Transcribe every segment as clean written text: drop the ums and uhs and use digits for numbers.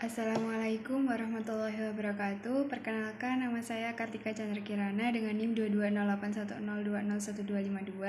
Assalamualaikum warahmatullahi wabarakatuh. Perkenalkan, nama saya Kartika Chandra Kirana dengan NIM 2208102012252.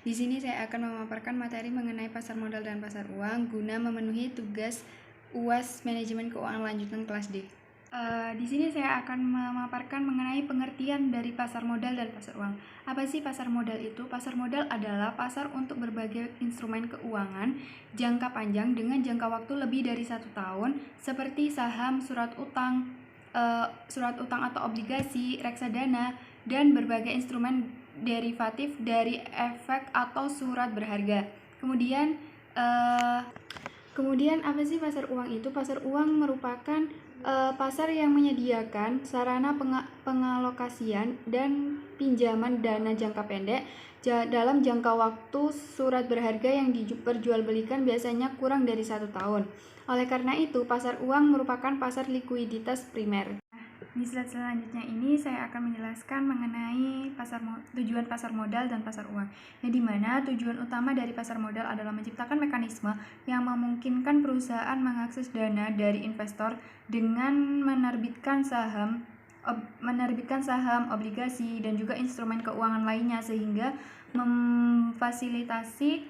Di sini saya akan memaparkan materi mengenai pasar modal dan pasar uang guna memenuhi tugas UAS Manajemen Keuangan Lanjutan kelas D. Di sini saya akan memaparkan mengenai pengertian dari pasar modal dan pasar uang. Apa sih pasar modal itu? Pasar modal adalah pasar untuk berbagai instrumen keuangan jangka panjang dengan jangka waktu lebih dari 1 tahun, seperti saham, surat utang atau obligasi, reksadana, dan berbagai instrumen derivatif dari efek atau surat berharga. Kemudian apa sih pasar uang itu? Pasar uang merupakan pasar yang menyediakan sarana pengalokasian dan pinjaman dana jangka pendek dalam jangka waktu surat berharga yang diperjualbelikan biasanya kurang dari 1 tahun. Oleh karena itu, pasar uang merupakan pasar likuiditas primer. Di slide selanjutnya ini saya akan menjelaskan mengenai tujuan pasar modal dan pasar uang, yang dimana tujuan utama dari pasar modal adalah menciptakan mekanisme yang memungkinkan perusahaan mengakses dana dari investor dengan menerbitkan saham, obligasi, dan juga instrumen keuangan lainnya sehingga memfasilitasi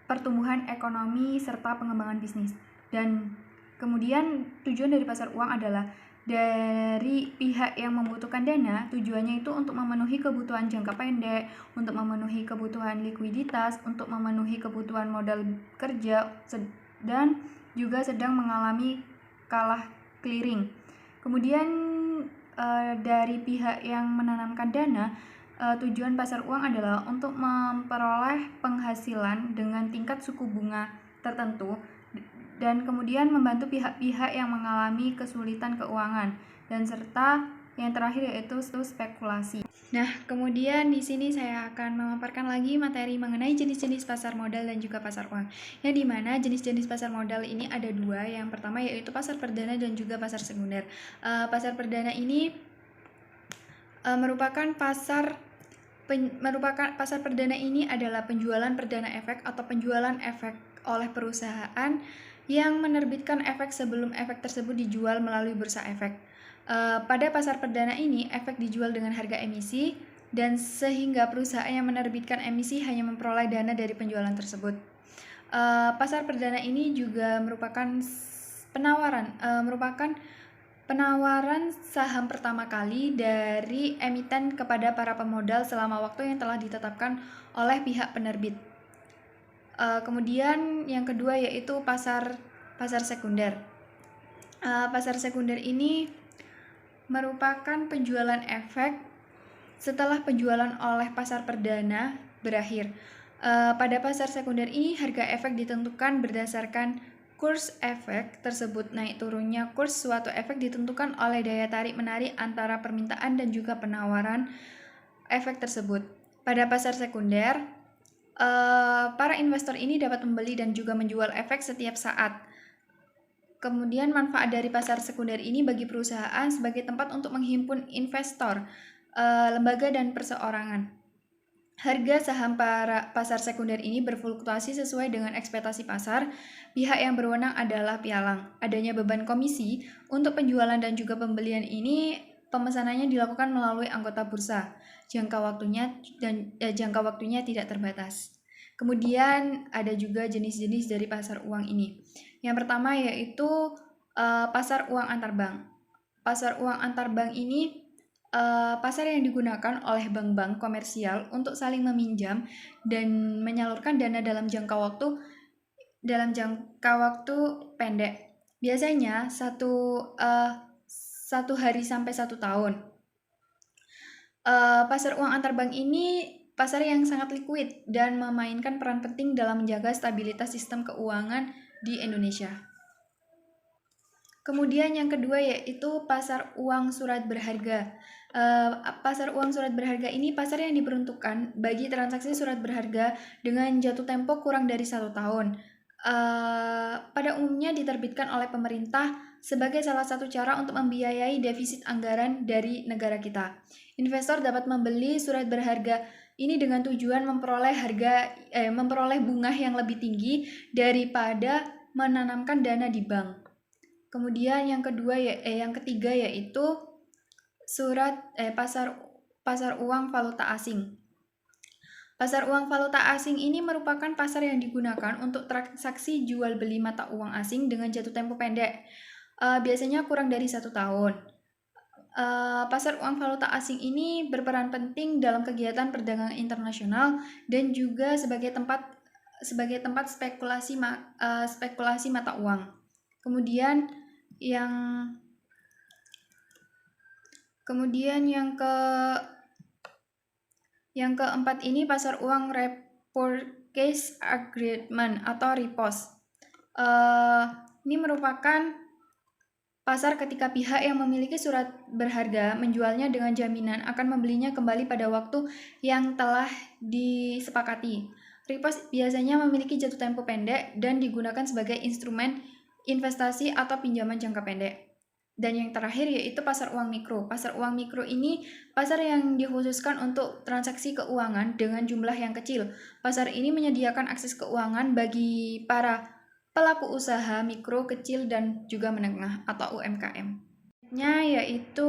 pertumbuhan ekonomi serta pengembangan bisnis. Dan kemudian tujuan dari pasar uang adalah dari pihak yang membutuhkan dana, tujuannya itu untuk memenuhi kebutuhan jangka pendek, untuk memenuhi kebutuhan likuiditas, untuk memenuhi kebutuhan modal kerja, dan juga sedang mengalami kalah clearing. Kemudian dari pihak yang menanamkan dana, tujuan pasar uang adalah untuk memperoleh penghasilan dengan tingkat suku bunga tertentu dan kemudian membantu pihak-pihak yang mengalami kesulitan keuangan, dan serta yang terakhir yaitu spekulasi. Nah, kemudian di sini saya akan memaparkan lagi materi mengenai jenis-jenis pasar modal dan juga pasar uang. Yang dimana jenis-jenis pasar modal ini ada dua. Yang pertama yaitu pasar perdana dan juga pasar sekunder. Pasar perdana ini merupakan pasar perdana ini adalah penjualan perdana efek atau penjualan efek oleh perusahaan yang menerbitkan efek sebelum efek tersebut dijual melalui bursa efek. Pada pasar perdana ini, efek dijual dengan harga emisi dan sehingga perusahaan yang menerbitkan emisi hanya memperoleh dana dari penjualan tersebut. Pasar perdana ini juga merupakan penawaran saham pertama kali dari emiten kepada para pemodal selama waktu yang telah ditetapkan oleh pihak penerbit. Kemudian yang kedua yaitu pasar sekunder. Pasar sekunder ini merupakan penjualan efek setelah penjualan oleh pasar perdana berakhir. Pada pasar sekunder ini harga efek ditentukan berdasarkan kurs efek tersebut. Naik turunnya kurs suatu efek ditentukan oleh daya tarik menarik antara permintaan dan juga penawaran efek tersebut. Pada pasar sekunder, para investor ini dapat membeli dan juga menjual efek setiap saat. Kemudian manfaat dari pasar sekunder ini bagi perusahaan sebagai tempat untuk menghimpun investor, lembaga, dan perseorangan. Harga saham pasar sekunder ini berfluktuasi sesuai dengan ekspektasi pasar. Pihak yang berwenang adalah pialang. Adanya beban komisi untuk penjualan dan juga pembelian ini, pemesanannya dilakukan melalui anggota bursa. Jangka waktunya tidak terbatas. Kemudian ada juga jenis-jenis dari pasar uang ini. Yang pertama yaitu pasar uang antar bank. Pasar uang antar bank ini pasar yang digunakan oleh bank-bank komersial untuk saling meminjam dan menyalurkan dana dalam jangka waktu pendek. Biasanya satu hari sampai 1 tahun. Pasar uang antar bank ini pasar yang sangat liquid dan memainkan peran penting dalam menjaga stabilitas sistem keuangan di Indonesia. Kemudian yang kedua yaitu pasar uang surat berharga. Pasar uang surat berharga ini pasar yang diperuntukkan bagi transaksi surat berharga dengan jatuh tempo kurang dari 1 tahun. Pada umumnya diterbitkan oleh pemerintah sebagai salah satu cara untuk membiayai defisit anggaran dari negara kita. Investor dapat membeli surat berharga ini dengan tujuan memperoleh bunga yang lebih tinggi daripada menanamkan dana di bank. Kemudian yang ketiga yaitu pasar uang valuta asing. Pasar uang valuta asing ini merupakan pasar yang digunakan untuk transaksi jual beli mata uang asing dengan jatuh tempo pendek, biasanya kurang dari 1 tahun. Pasar uang valuta asing ini berperan penting dalam kegiatan perdagangan internasional dan juga sebagai tempat spekulasi mata uang. Kemudian yang keempat ini pasar uang repurchase agreement atau repos. Ini merupakan pasar ketika pihak yang memiliki surat berharga menjualnya dengan jaminan akan membelinya kembali pada waktu yang telah disepakati. Repos biasanya memiliki jatuh tempo pendek dan digunakan sebagai instrumen investasi atau pinjaman jangka pendek. Dan yang terakhir yaitu pasar uang mikro. Pasar uang mikro ini pasar yang dikhususkan untuk transaksi keuangan dengan jumlah yang kecil. Pasar ini menyediakan akses keuangan bagi para pelaku usaha mikro, kecil, dan juga menengah atau UMKM. Yaitu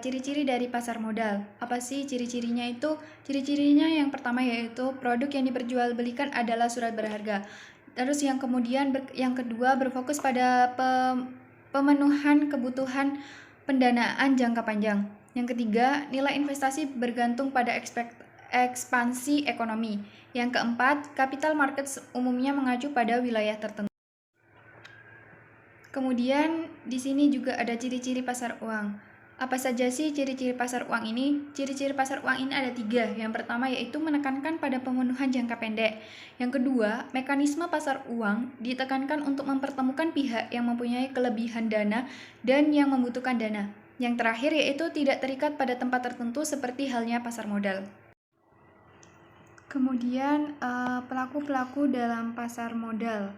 ciri-ciri dari pasar modal. Apa sih ciri-cirinya itu? Ciri-cirinya yang pertama yaitu produk yang diperjualbelikan adalah surat berharga. Terus yang kedua berfokus pada pemenuhan kebutuhan pendanaan jangka panjang. Yang ketiga, nilai investasi bergantung pada ekspansi ekonomi. Yang keempat, capital markets umumnya mengacu pada wilayah tertentu. Kemudian di sini juga ada ciri-ciri pasar uang. Apa saja sih ciri-ciri pasar uang ini? Ciri-ciri pasar uang ini ada 3. Yang pertama yaitu menekankan pada pemenuhan jangka pendek. Yang kedua, mekanisme pasar uang ditekankan untuk mempertemukan pihak yang mempunyai kelebihan dana dan yang membutuhkan dana. Yang terakhir yaitu tidak terikat pada tempat tertentu seperti halnya pasar modal. Kemudian pelaku-pelaku dalam pasar modal.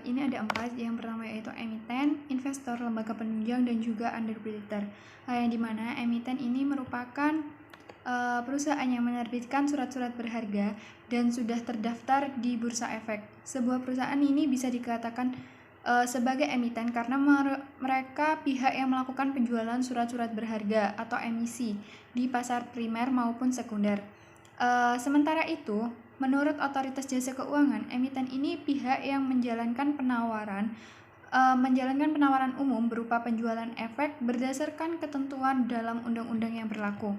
Ini ada 4. Yang pertama yaitu emiten, investor, lembaga penunjang, dan juga underwriter. Yang dimana emiten ini merupakan perusahaan yang menerbitkan surat-surat berharga dan sudah terdaftar di Bursa Efek. Sebuah perusahaan ini bisa dikatakan sebagai emiten karena mereka pihak yang melakukan penjualan surat-surat berharga atau emisi di pasar primer maupun sekunder. Sementara itu, menurut Otoritas Jasa Keuangan, emiten ini pihak yang menjalankan penawaran umum berupa penjualan efek berdasarkan ketentuan dalam undang-undang yang berlaku.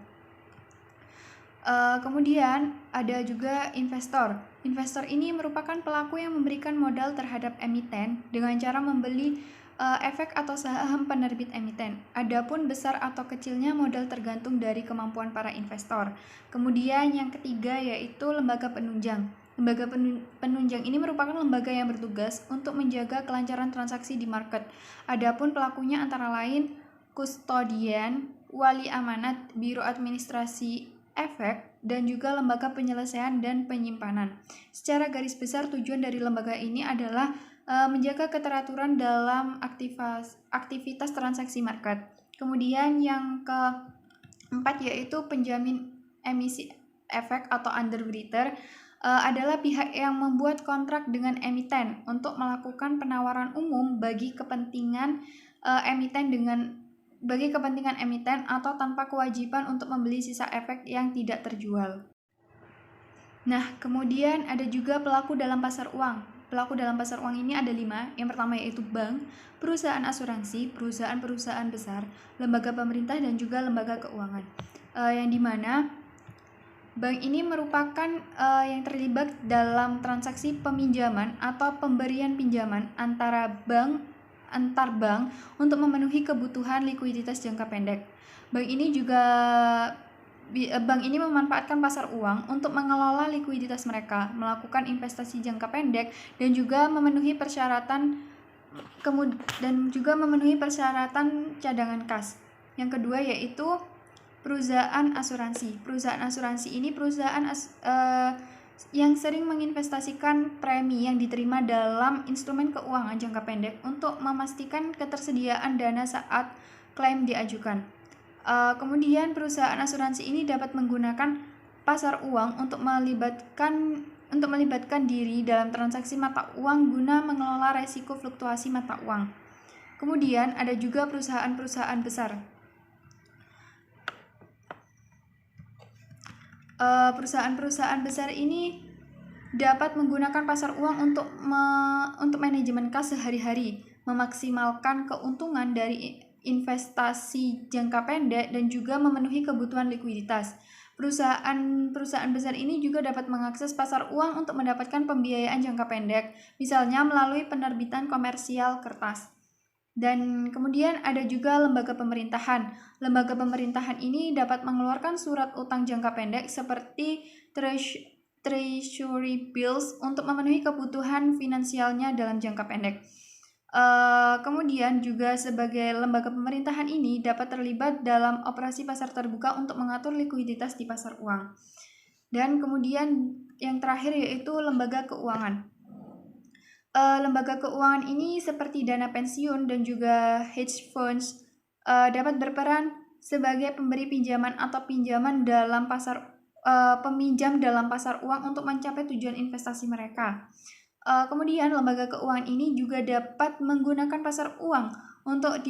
Kemudian ada juga investor. Investor ini merupakan pelaku yang memberikan modal terhadap emiten dengan cara membeli efek atau saham penerbit emiten. Adapun besar atau kecilnya modal tergantung dari kemampuan para investor. Kemudian yang ketiga yaitu lembaga penunjang. Lembaga penunjang ini merupakan lembaga yang bertugas untuk menjaga kelancaran transaksi di market. Adapun pelakunya antara lain kustodian, wali amanat, biro administrasi efek, dan juga lembaga penyelesaian dan penyimpanan. Secara garis besar tujuan dari lembaga ini adalah menjaga keteraturan dalam aktivitas transaksi market. Kemudian yang keempat yaitu penjamin emisi efek atau underwriter adalah pihak yang membuat kontrak dengan emiten untuk melakukan penawaran umum bagi kepentingan emiten atau tanpa kewajiban untuk membeli sisa efek yang tidak terjual. Nah, kemudian ada juga pelaku dalam pasar uang. Pelaku dalam pasar uang ini ada 5. Yang pertama yaitu bank, perusahaan asuransi, perusahaan-perusahaan besar, lembaga pemerintah, dan juga lembaga keuangan. Yang dimana bank ini merupakan yang terlibat dalam transaksi peminjaman atau pemberian pinjaman antar bank untuk memenuhi kebutuhan likuiditas jangka pendek. Bank ini memanfaatkan pasar uang untuk mengelola likuiditas mereka, melakukan investasi jangka pendek, dan juga memenuhi persyaratan cadangan kas. Yang kedua yaitu perusahaan asuransi. Perusahaan asuransi ini perusahaan yang sering menginvestasikan premi yang diterima dalam instrumen keuangan jangka pendek untuk memastikan ketersediaan dana saat klaim diajukan. Kemudian perusahaan asuransi ini dapat menggunakan pasar uang untuk melibatkan diri dalam transaksi mata uang guna mengelola resiko fluktuasi mata uang. Kemudian ada juga perusahaan-perusahaan besar. Perusahaan-perusahaan besar ini dapat menggunakan pasar uang untuk manajemen kas sehari-hari, memaksimalkan keuntungan dari investasi jangka pendek dan juga memenuhi kebutuhan likuiditas. Perusahaan besar ini juga dapat mengakses pasar uang untuk mendapatkan pembiayaan jangka pendek, misalnya melalui penerbitan komersial kertas. Dan kemudian ada juga lembaga pemerintahan. Lembaga pemerintahan ini dapat mengeluarkan surat utang jangka pendek seperti treasury bills untuk memenuhi kebutuhan finansialnya dalam jangka pendek. Kemudian juga sebagai lembaga pemerintahan ini dapat terlibat dalam operasi pasar terbuka untuk mengatur likuiditas di pasar uang. Dan kemudian yang terakhir yaitu lembaga keuangan. Lembaga keuangan ini seperti dana pensiun dan juga hedge funds dapat berperan sebagai pemberi pinjaman atau pinjaman dalam peminjam dalam pasar uang untuk mencapai tujuan investasi mereka. Kemudian lembaga keuangan ini juga dapat menggunakan pasar uang untuk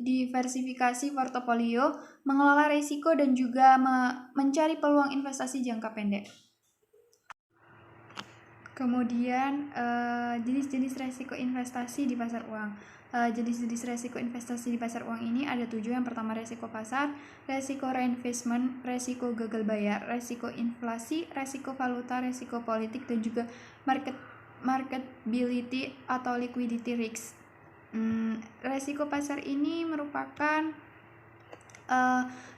diversifikasi portofolio, mengelola risiko dan juga mencari peluang investasi jangka pendek. Kemudian jenis-jenis resiko investasi di pasar uang. Jenis-jenis resiko investasi di pasar uang ini ada 7. Yang pertama resiko pasar, resiko reinvestment, resiko gagal bayar, resiko inflasi, resiko valuta, resiko politik, dan juga marketability atau liquidity risk. Resiko pasar ini merupakan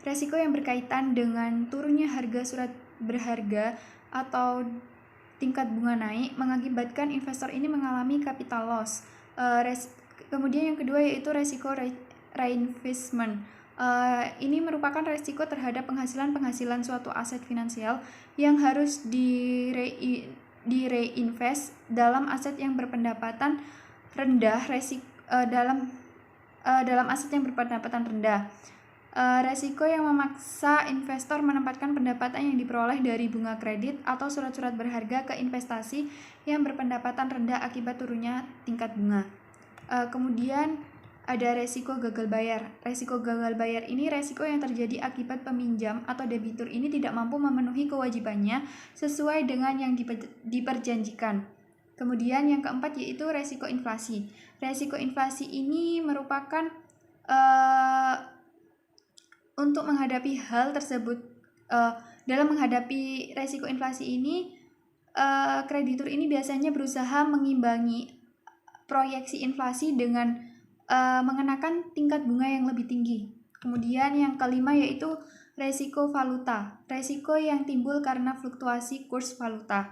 resiko yang berkaitan dengan turunnya harga surat berharga atau tingkat bunga naik mengakibatkan investor ini mengalami capital loss. Kemudian yang kedua yaitu resiko reinvestment. Ini merupakan resiko terhadap penghasilan suatu aset finansial yang harus direinvest dalam aset yang berpendapatan rendah. Dalam aset yang berpendapatan rendah. Resiko yang memaksa investor menempatkan pendapatan yang diperoleh dari bunga kredit atau surat-surat berharga ke investasi yang berpendapatan rendah akibat turunnya tingkat bunga. Kemudian ada resiko gagal bayar. Resiko gagal bayar ini resiko yang terjadi akibat peminjam atau debitur ini tidak mampu memenuhi kewajibannya sesuai dengan yang diperjanjikan. Kemudian yang keempat yaitu resiko inflasi. Resiko inflasi ini merupakan untuk menghadapi hal tersebut, dalam menghadapi resiko inflasi ini, kreditur ini biasanya berusaha mengimbangi proyeksi inflasi dengan mengenakan tingkat bunga yang lebih tinggi. Kemudian yang kelima yaitu resiko valuta, resiko yang timbul karena fluktuasi kurs valuta.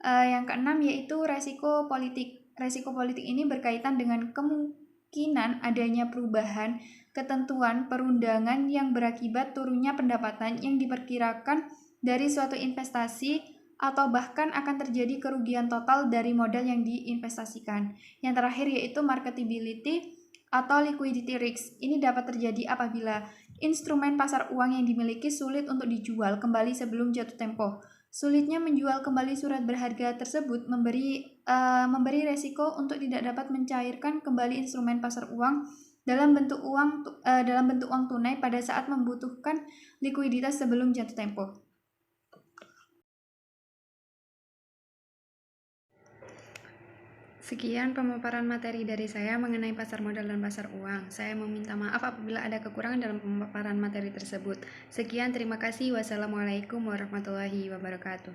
Yang keenam yaitu resiko politik. Resiko politik ini berkaitan dengan kemungkinan adanya perubahan ketentuan perundangan yang berakibat turunnya pendapatan yang diperkirakan dari suatu investasi atau bahkan akan terjadi kerugian total dari modal yang diinvestasikan. Yang terakhir yaitu marketability atau liquidity risk. Ini dapat terjadi apabila instrumen pasar uang yang dimiliki sulit untuk dijual kembali sebelum jatuh tempo. Sulitnya menjual kembali surat berharga tersebut memberi resiko untuk tidak dapat mencairkan kembali instrumen pasar uang dalam bentuk uang tunai pada saat membutuhkan likuiditas sebelum jatuh tempo. Sekian pemaparan materi dari saya mengenai pasar modal dan pasar uang. Saya meminta maaf apabila ada kekurangan dalam pemaparan materi tersebut. Sekian, terima kasih. Wassalamualaikum warahmatullahi wabarakatuh.